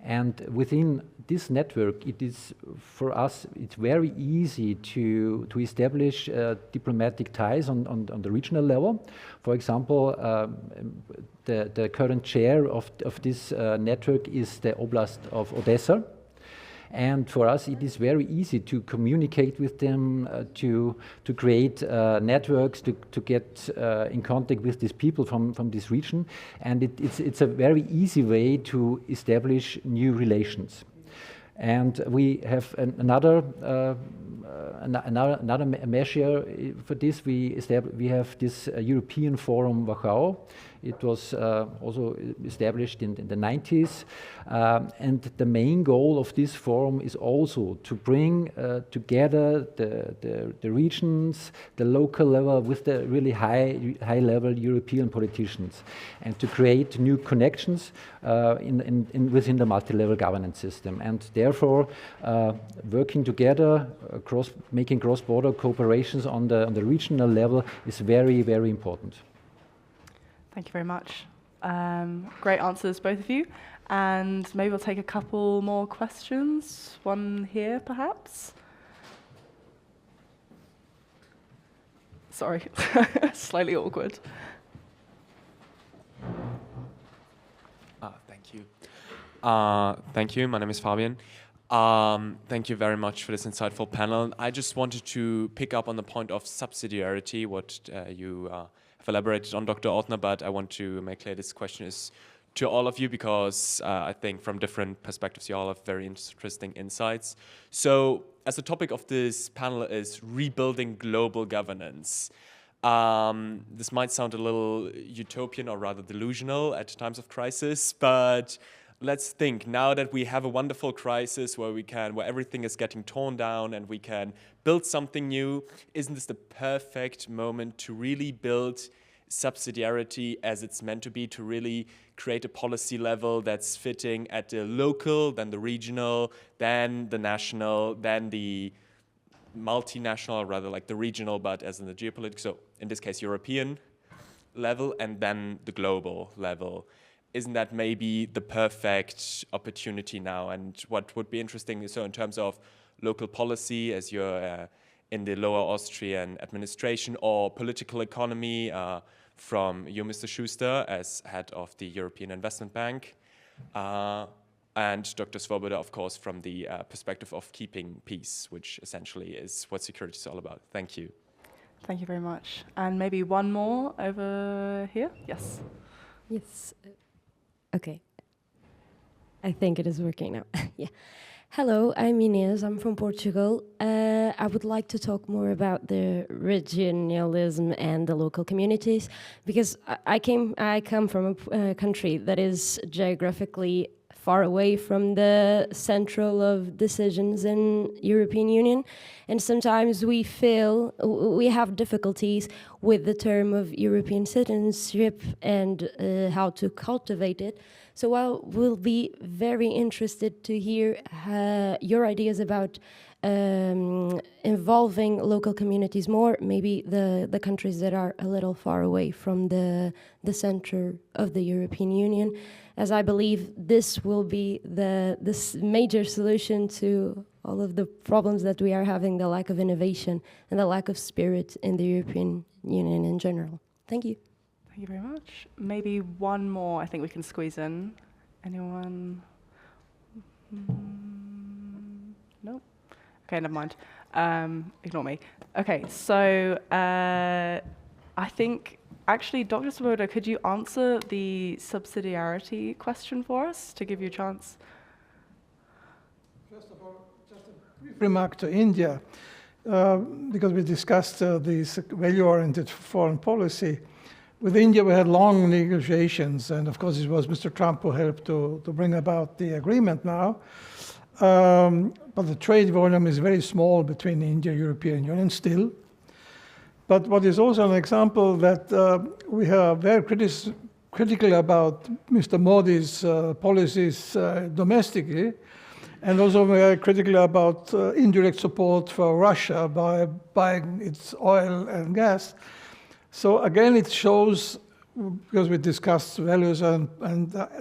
and within this network, it is for us, it's very easy to establish diplomatic ties on the regional level. For example, the current chair of this network is the Oblast of Odessa. And for us, it is very easy to communicate with them, to create networks, to get in contact with these people from this region. And it's a very easy way to establish new relations. And we have another measure for this. We have this European Forum Wachau. It was also established in the 90s. And the main goal of this forum is also to bring together the regions, the local level with the really high level European politicians, and to create new connections within the multi-level governance system. And therefore, working together, making cross-border cooperations on the regional level is very, very important. Thank you very much. Great answers, both of you. And maybe we'll take a couple more questions. One here, perhaps. Sorry, slightly awkward. Thank you. Thank you. My name is Fabian. Thank you very much for this insightful panel. I just wanted to pick up on the point of subsidiarity, what you have elaborated on, Dr. Ortner, but I want to make clear this question is to all of you because I think from different perspectives you all have very interesting insights. So as the topic of this panel is rebuilding global governance. This might sound a little utopian or rather delusional at times of crisis, but let's think now that we have a wonderful crisis where everything is getting torn down and we can build something new. Isn't this the perfect moment to really build subsidiarity as it's meant to be, to really create a policy level that's fitting at the local, then the regional, then the national, then the multinational, rather like the regional, but as in the geopolitics, so in this case European level, and then the global level. Isn't that maybe the perfect opportunity now? And what would be interesting, so in terms of local policy, as you're in the Lower Austrian administration, or political economy, from you, Mr. Schuster, as head of the European Investment Bank, and Dr. Swoboda, of course, from the perspective of keeping peace, which essentially is what security is all about. Thank you. Thank you very much. And maybe one more over here. Yes. Yes. Okay. I think it is working now. Yeah. Hello, I'm Inês. I'm from Portugal. I would like to talk more about the regionalism and the local communities, because I come from a country that is geographically far away from the central of decisions in European Union, and sometimes we have difficulties with the term of European citizenship and how to cultivate it. So I will be very interested to hear your ideas about involving local communities more, maybe the countries that are a little far away from the center of the European Union, as I believe this will be this major solution to all of the problems that we are having, the lack of innovation and the lack of spirit in the European Union in general. Thank you. Thank you very much. Maybe one more I think we can squeeze in. Anyone? No? Okay, never mind. Ignore me. Okay, so I think, actually, Dr. Swoboda, could you answer the subsidiarity question for us, to give you a chance? First of all, just a brief remark to India, because we discussed this value-oriented foreign policy. With India, we had long negotiations, and of course, it was Mr. Trump who helped to bring about the agreement now. But the trade volume is very small between India and European Union still. But what is also an example that we are very critical about Mr. Modi's policies domestically, and also very critical about indirect support for Russia by buying its oil and gas. So again, it shows, because we discussed values and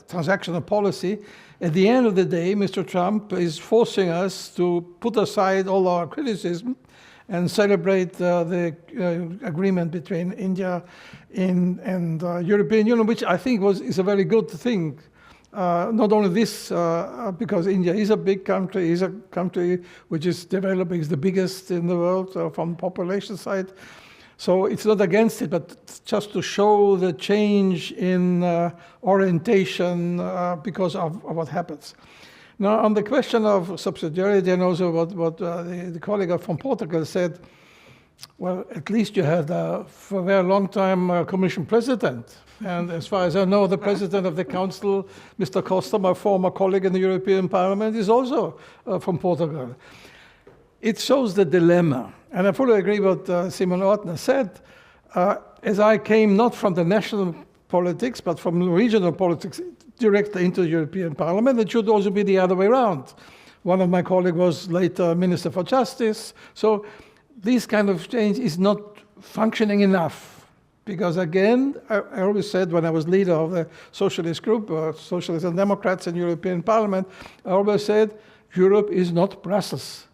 transactional policy, at the end of the day, Mr. Trump is forcing us to put aside all our criticism and celebrate the agreement between India and European Union, which I think is a very good thing. Not only this, because India is a big country, is a country which is developing, is the biggest in the world from population side. So it's not against it, but just to show the change in orientation because of what happens. Now, on the question of subsidiarity and also what the colleague from Portugal said, well, at least you had for a very long time Commission President. And as far as I know, the President of the Council, Mr. Costa, my former colleague in the European Parliament, is also from Portugal. It shows the dilemma. And I fully agree with what Simon Ortner said. As I came not from the national politics, but from regional politics directly into the European Parliament, it should also be the other way around. One of my colleagues was later Minister for Justice. So this kind of change is not functioning enough. Because again, I always said when I was leader of the socialist group, Socialists and Democrats in European Parliament, I always said, Europe is not Brussels.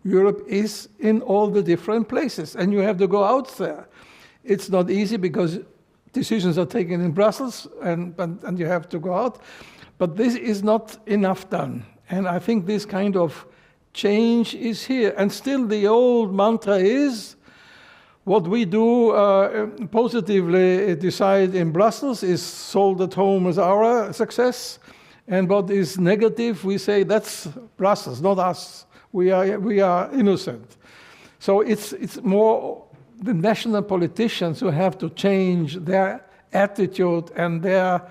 Europe is in all the different places, and you have to go out there. It's not easy because decisions are taken in Brussels, and you have to go out. But this is not enough done. And I think this kind of change is here. And still the old mantra is, What we do positively decide in Brussels is sold at home as our success, and what is negative, we say that's Brussels, not us. We are innocent. So it's more the national politicians who have to change their attitude and their,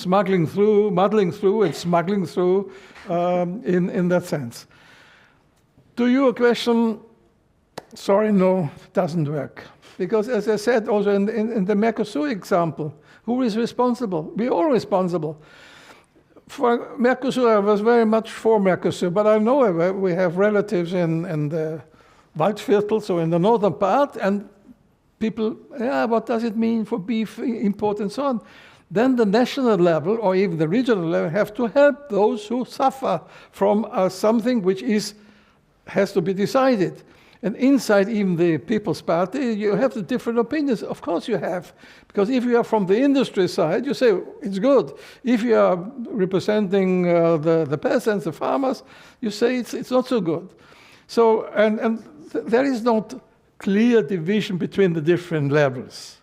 muddling through and smuggling through in that sense. To your question, sorry, no, it doesn't work. Because as I said also in the Mercosur example, who is responsible? We're all responsible. For Mercosur, I was very much for Mercosur, but I know we have relatives in the Waldviertel, so in the northern part, and people, what does it mean for beef import and so on? Then the national level or even the regional level have to help those who suffer from something which has to be decided. And inside even the People's Party, you have the different opinions. Of course you have. Because if you are from the industry side, you say, it's good. If you are representing the peasants, the farmers, you say it's not so good. So, and there is not clear division between the different levels.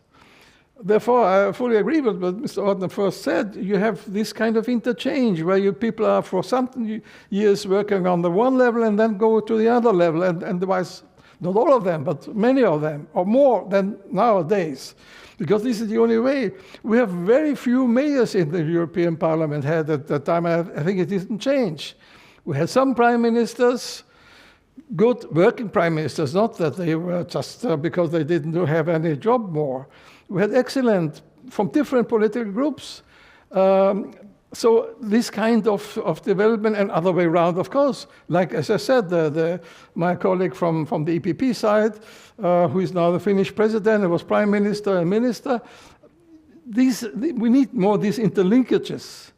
Therefore, I fully agree with what Mr. Ortner first said. You have this kind of interchange where people are for some years working on the one level and then go to the other level, and otherwise, not all of them, but many of them, or more than nowadays. Because this is the only way. We have very few mayors in the European Parliament had at that time. I think it didn't change. We had some prime ministers, good working prime ministers, not that they were just because they didn't have any job more. We had excellent, from different political groups. So this kind of development and other way around, of course, like as I said, my colleague from the EPP side, who is now the Finnish president and was prime minister and minister, we need more these interlinkages.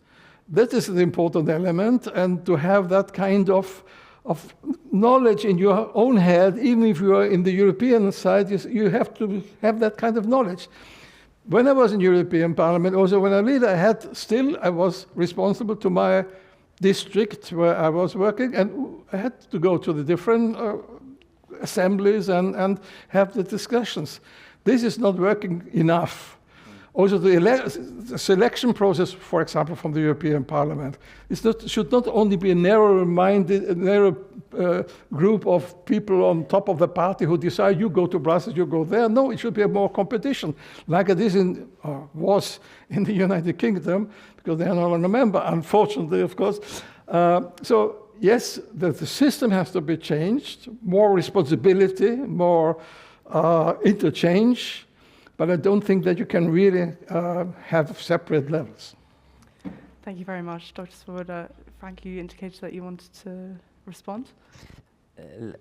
That is the important element, and to have that kind of knowledge in your own head, even if you are in the European side, you have to have that kind of knowledge. When I was in European Parliament, also when I lead, I was responsible to my district where I was working, and I had to go to the different assemblies and have the discussions. This is not working enough. Also, the selection process, for example, from the European Parliament, should not only be a narrow-minded, narrow group of people on top of the party who decide you go to Brussels, you go there. No, it should be more competition, like it is was in the United Kingdom, because they are no longer a member, unfortunately, of course. So yes, the system has to be changed, more responsibility, more interchange. But I don't think that you can really have separate levels. Thank you very much, Dr. Swoboda. Frank, you indicated that you wanted to respond.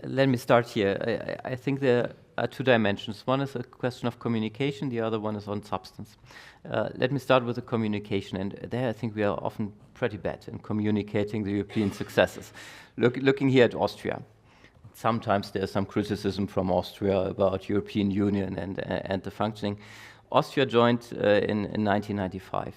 Let me start here. I think there are two dimensions. One is a question of communication, the other one is on substance. Let me start with the communication, and there I think we are often pretty bad in communicating the European successes. Looking here at Austria. Sometimes there's some criticism from Austria about European Union and the functioning. Austria joined in 1995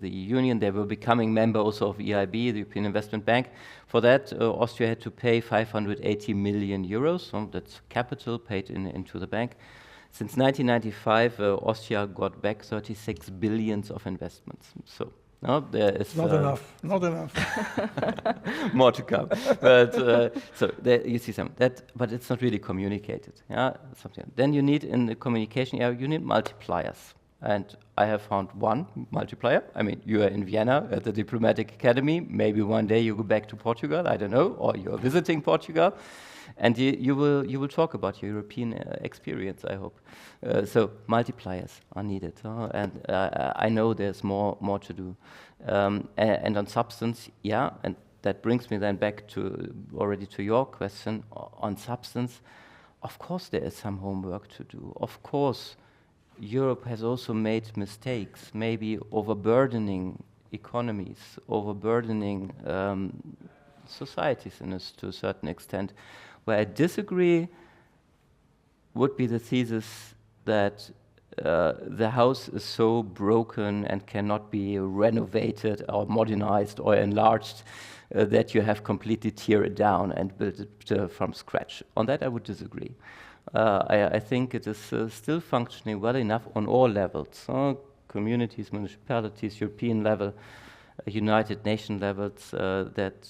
the Union. They were becoming member also of EIB, the European Investment Bank. For that, Austria had to pay 580 million euros. So that's capital paid into the bank. Since 1995, Austria got back 36 billion of investments. So no, there is not enough. More to come. But so there you see but it's not really communicated. Yeah, something. Then you need in the communication area, you need multipliers. And I have found one multiplier. I mean, you are in Vienna at the Diplomatic Academy. Maybe one day you go back to Portugal. I don't know, or you're visiting Portugal. And you will talk about your European experience, I hope. So multipliers are needed, and I know there's more to do. And on substance, yeah, and that brings me then back to your question on substance. Of course, there is some homework to do. Of course, Europe has also made mistakes, maybe overburdening economies, overburdening societies to a certain extent. Where I disagree would be the thesis that the house is so broken and cannot be renovated or modernized or enlarged that you have completely tear it down and build it from scratch. On that I would disagree. I think it is still functioning well enough on all levels, communities, municipalities, European level, United Nations levels, that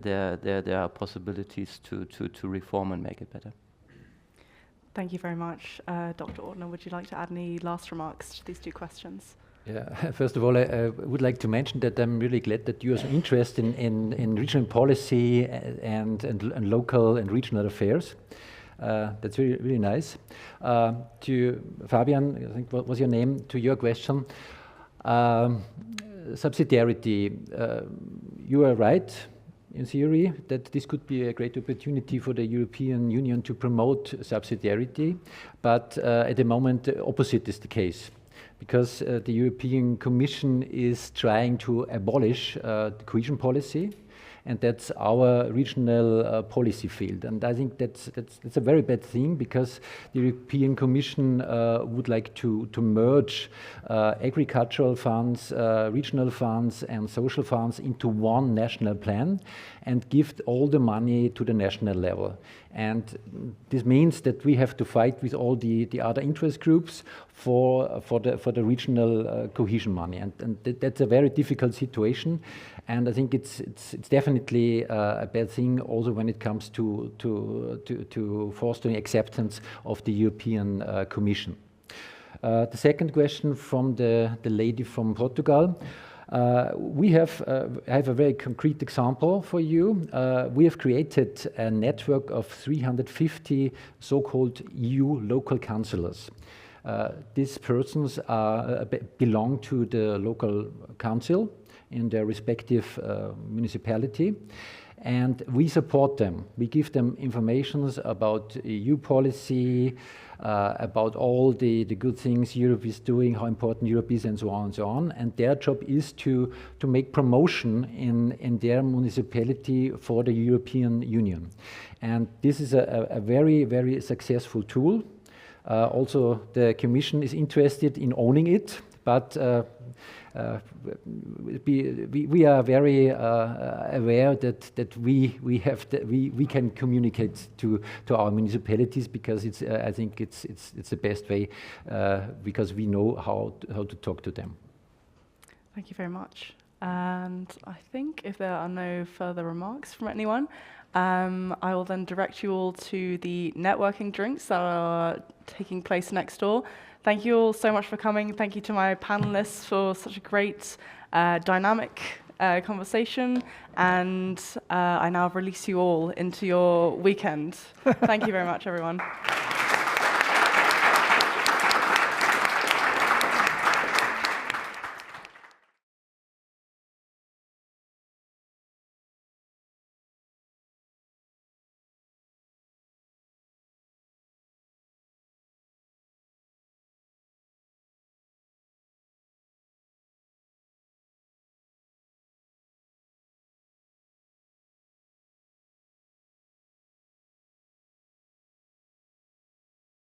there are possibilities to reform and make it better. Thank you very much. Dr. Ortner, would you like to add any last remarks to these two questions? Yeah, first of all, I would like to mention that I'm really glad that you are so interested in regional policy and local and regional affairs. That's really, really nice. To Fabian, I think what was your name, to your question. Subsidiarity, you are right in theory that this could be a great opportunity for the European Union to promote subsidiarity, but at the moment the opposite is the case, because the European Commission is trying to abolish the cohesion policy, and that's our regional policy field. And I think that's a very bad thing, because the European Commission would like to merge agricultural funds, regional funds and social funds into one national plan and give all the money to the national level. And this means that we have to fight with all the other interest groups for the regional cohesion money, and that's a very difficult situation. And I think it's definitely a bad thing also when it comes to fostering acceptance of the European Commission. The second question from the lady from Portugal. I have a very concrete example for you. We have created a network of 350 so-called EU local councillors. These persons belong to the local council in their respective municipality, and we support them. We give them information about EU policy, about all the good things Europe is doing, how important Europe is, and so on and so on. And their job is to make promotion in their municipality for the European Union. And this is a very, very successful tool. Also, the Commission is interested in owning it, but we are very aware that we can communicate to our municipalities, because I think it's the best way, because we know how to talk to them. Thank you very much. And I think if there are no further remarks from anyone, I will then direct you all to the networking drinks that are taking place next door. Thank you all so much for coming. Thank you to my panelists for such a great, dynamic conversation. And I now release you all into your weekend. Thank you very much, everyone.